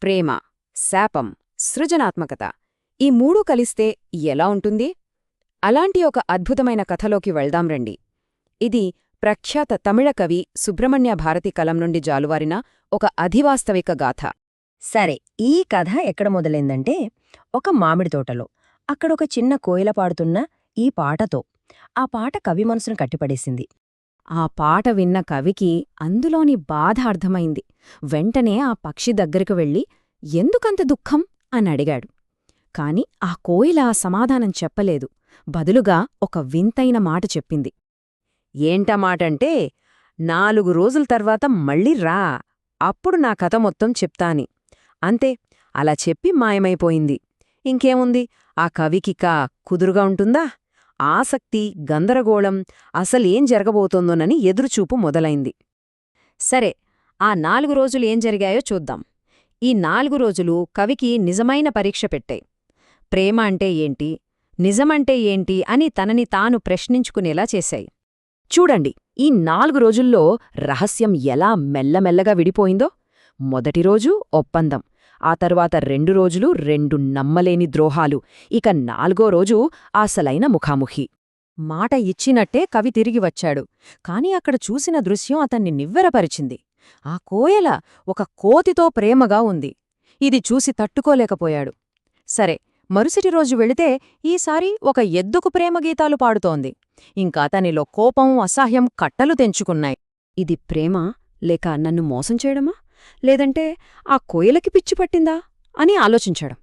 ప్రేమ, శాపం, సృజనాత్మకత ఈ మూడూ కలిస్తే ఎలా ఉంటుంది? అలాంటి ఒక అద్భుతమైన కథలోకి వెళ్దాం రండి. ఇది ప్రఖ్యాత తమిళ కవి సుబ్రహ్మణ్య భారతి కలం నుండి జాలువారిన ఒక అధివాస్తవిక గాథ. సరే, ఈ కథ ఎక్కడ మొదలైందంటే ఒక మామిడి తోటలో అక్కడొక చిన్న కోయిల పాడుతున్న ఈ పాటతో. ఆ పాట కవి మనసును కట్టిపడేసింది. ఆ పాట విన్న కవికి అందులోని బాధ అర్థమైంది. వెంటనే ఆ పక్షి దగ్గరకు వెళ్ళి ఎందుకంత దుఃఖం అని అడిగాడు. కాని ఆ కోయిల సమాధానం చెప్పలేదు. బదులుగా ఒక వింతైన మాట చెప్పింది. ఏంటా మాటంటే, 4 రోజుల తర్వాత మళ్ళీ రా, అప్పుడు నా కథ మొత్తం చెప్తాని. అంతే, అలా చెప్పి మాయమైపోయింది. ఇంకేముంది, ఆ కవికిక కుదురుగా ఉంటుందా? ఆసక్తి, గందరగోళం, అసలేం జరగబోతోందోనని ఎదురుచూపు మొదలైంది. సరే, ఆ 4 రోజులు ఏం జరిగాయో చూద్దాం. ఈ 4 రోజులు కవికి నిజమైన పరీక్ష పెట్టాయి. ప్రేమ అంటే ఏంటి, నిజమంటే ఏంటి అని తనని తాను ప్రశ్నించుకునేలా చేశాయి. చూడండి, ఈ 4 రోజుల్లో రహస్యం ఎలా మెల్లమెల్లగా విడిపోయిందో. మొదటి రోజు ఒప్పందం, ఆ తరువాత 2 రోజులు 2 నమ్మలేని ద్రోహాలు, ఇక 4గో రోజు అసలైన ముఖాముఖి. మాట ఇచ్చినట్టే కవి తిరిగి వచ్చాడు. కాని అక్కడ చూసిన దృశ్యం అతన్ని నివ్వెరపరిచింది. ఆ కోయల ఒక కోతితో ప్రేమగా ఉంది. ఇది చూసి తట్టుకోలేకపోయాడు. సరే, మరుసటి రోజు వెళితే ఈసారి ఒక ఎద్దుకు ప్రేమగీతాలు పాడుతోంది. ఇంకా అతనిలో కోపం, అసహ్యం కట్టలు తెంచుకున్నాయి. ఇది ప్రేమ, లేక నన్ను మోసం చేయడమా, లేదంటే ఆ కోయలకి పిచ్చిపట్టిందా అని ఆలోచించాడు.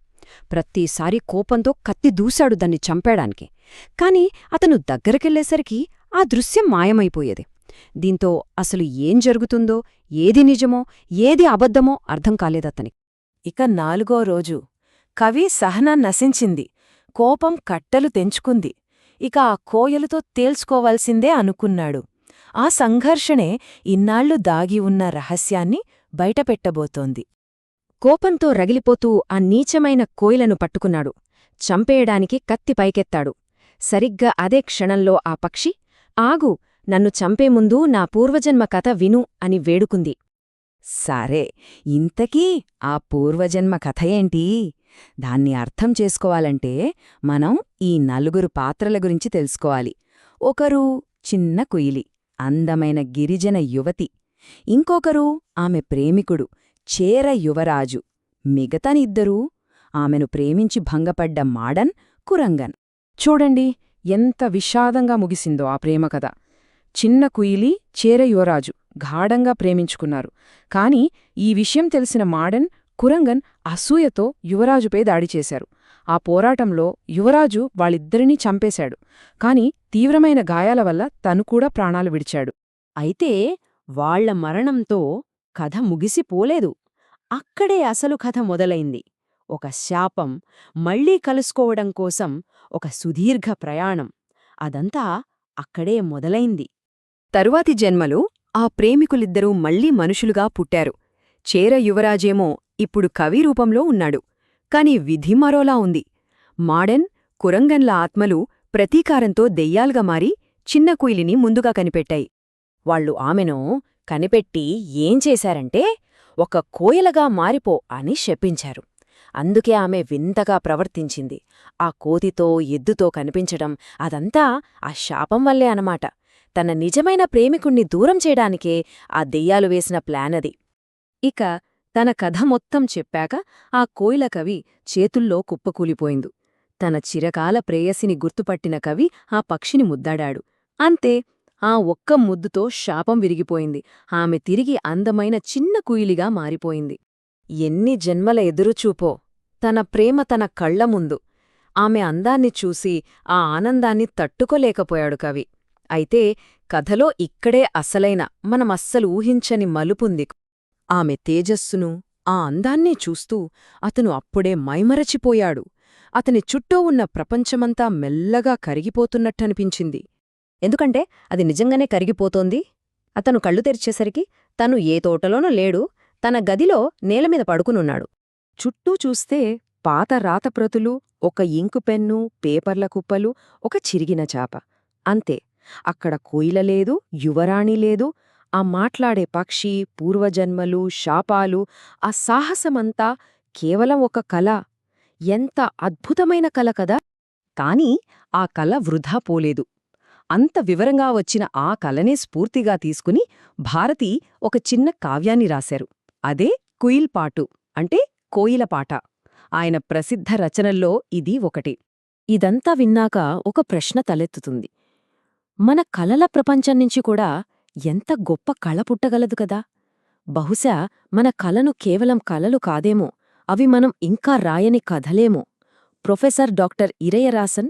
ప్రతిసారి కోపంతో కత్తి దూశాడు దాన్ని చంపేయడానికి. కాని అతను దగ్గరకెళ్లేసరికి ఆ దృశ్యం మాయమైపోయేది. దీంతో అసలు ఏం జరుగుతుందో, ఏది నిజమో, ఏది అబద్ధమో అర్థం కాలేదతనికి. ఇక 4గో రోజు కవి సహనం నశించింది. కోపం కట్టలు తెంచుకుంది. ఇక ఆ కోయలతో తేల్చుకోవాల్సిందే అనుకున్నాడు. ఆ సంఘర్షణే ఇన్నాళ్లు దాగి ఉన్న రహస్యాన్ని బయటపెట్టబోతోంది. కోపంతో రగిలిపోతూ ఆ నీచమైన కోయిలను పట్టుకున్నాడు. చంపేయడానికి కత్తి పైకెత్తాడు. సరిగ్గా అదే క్షణంలో ఆ పక్షి, ఆగు, నన్ను చంపే ముందు నా పూర్వజన్మ కథ విను అని వేడుకుంది. సరే, ఇంతకీ ఆ పూర్వజన్మ కథ ఏంటి? దాన్ని అర్థం చేసుకోవాలంటే మనం ఈ 4 పాత్రల గురించి తెలుసుకోవాలి. ఒకరు చిన్న కుయిలి, అందమైన గిరిజన యువతి. ఇంకొకరు ఆమె ప్రేమికుడు, చేర యువరాజు. మిగతానిద్దరూ ఆమెను ప్రేమించి భంగపడ్డ మాడన్, కురంగన్. చూడండి, ఎంత విషాదంగా ముగిసిందో ఆ ప్రేమకథ. చిన్న కుయిలి, చేర యువరాజు గాఢంగా ప్రేమించుకున్నారు. కాని ఈ విషయం తెలిసిన మాడన్, కురంగన్ అసూయతో యువరాజుపై దాడిచేశారు. ఆ పోరాటంలో యువరాజు వాళ్ళిద్దరినీ చంపేశాడు. కాని తీవ్రమైన గాయాల వల్ల తను కూడా ప్రాణాలు విడిచాడు. అయితే వాళ్ల మరణంతో కథ ముగిసిపోలేదు. అక్కడే అసలు కథ మొదలైంది. ఒక శాపం, మళ్లీ కలుసుకోవడం కోసం ఒక సుదీర్ఘ ప్రయాణం. అదంతా అక్కడే మొదలైంది. తరువాతి జన్మలో ఆ ప్రేమికులిద్దరూ మళ్లీ మనుషులుగా పుట్టారు. చేర యువరాజేమో ఇప్పుడు కవి రూపంలో ఉన్నాడు. కాని విధి మరోలా ఉంది. మాడెన్, కురంగన్ల ఆత్మలు ప్రతీకారంతో దెయ్యాలుగా మారి చిన్న కుయిలిని ముందుగా కనిపెట్టాయి. వాళ్లు ఆమెను కనిపెట్టి ఏం చేశారంటే, ఒక కోయలగా మారిపో అని శపించారు. అందుకే ఆమె వింతగా ప్రవర్తించింది. ఆ కోతితో, ఎద్దుతో కనిపించడం అదంతా ఆ శాపం వల్లే అనమాట. తన నిజమైన ప్రేమికుణ్ణి దూరం చేయడానికే ఆ దెయ్యాలు వేసిన ప్లానది. ఇక తన కథ మొత్తం చెప్పాక ఆ కోయిల కవి చేతుల్లో కుప్పకూలిపోయింది. తన చిరకాల ప్రేయసిని గుర్తుపట్టిన కవి ఆ పక్షిని ముద్దాడాడు. అంతే, ఆ ఒక్క ముద్దుతో శాపం విరిగిపోయింది. ఆమె తిరిగి అందమైన చిన్న కుయిలిగా మారిపోయింది. ఎన్ని జన్మల ఎదురుచూపో! తన ప్రేమ తన కళ్ల ముందు. ఆమె అందాన్ని చూసి ఆ ఆనందాన్ని తట్టుకోలేకపోయాడు కవి. అయితే కథలో ఇక్కడే అసలైన, మనమస్సలు ఊహించని మలుపుంది. ఆమె తేజస్సును, ఆ అందాన్ని చూస్తూ అతను అప్పుడే మైమరచిపోయాడు. అతని చుట్టూ ఉన్న ప్రపంచమంతా మెల్లగా కరిగిపోతున్నట్టనిపించింది. ఎందుకంటే అది నిజంగానే కరిగిపోతోంది. అతను కళ్ళు తెరిచేసరికి తను ఏ తోటలోనూ లేడు, తన గదిలో నేలమీద పడుకునున్నాడు. చుట్టూ చూస్తే పాత రాతప్రతులు, ఒక ఇంకు పెన్ను, పేపర్ల కుప్పలు, ఒక చిరిగిన చాప. అంతే, అక్కడ కోయిల లేదు, యువరాణి లేదు. ఆ మాట్లాడే పక్షి, పూర్వజన్మలు, శాపాలు, ఆ సాహసమంతా కేవలం ఒక కల. ఎంత అద్భుతమైన కల కదా! కాని ఆ కల వృధా పోలేదు. అంత వివరంగా వచ్చిన ఆ కలనే స్ఫూర్తిగా తీసుకుని భారతి ఒక చిన్న కావ్యాన్ని రాశారు. అదే కుయిల్పాటు అంటే కోయిలపాట. ఆయన ప్రసిద్ధ రచనల్లో ఇది ఒకటి. ఇదంతా విన్నాక ఒక ప్రశ్న తలెత్తుతుంది. మన కలల ప్రపంచం నుంచి కూడా ఎంత గొప్ప కళ పుట్టగలదు కదా! బహుశా మన కలను కేవలం కలలు కాదేమో, అవి మనం ఇంకా రాయని కథలేమో. Professor doctor ఇరయరాసన్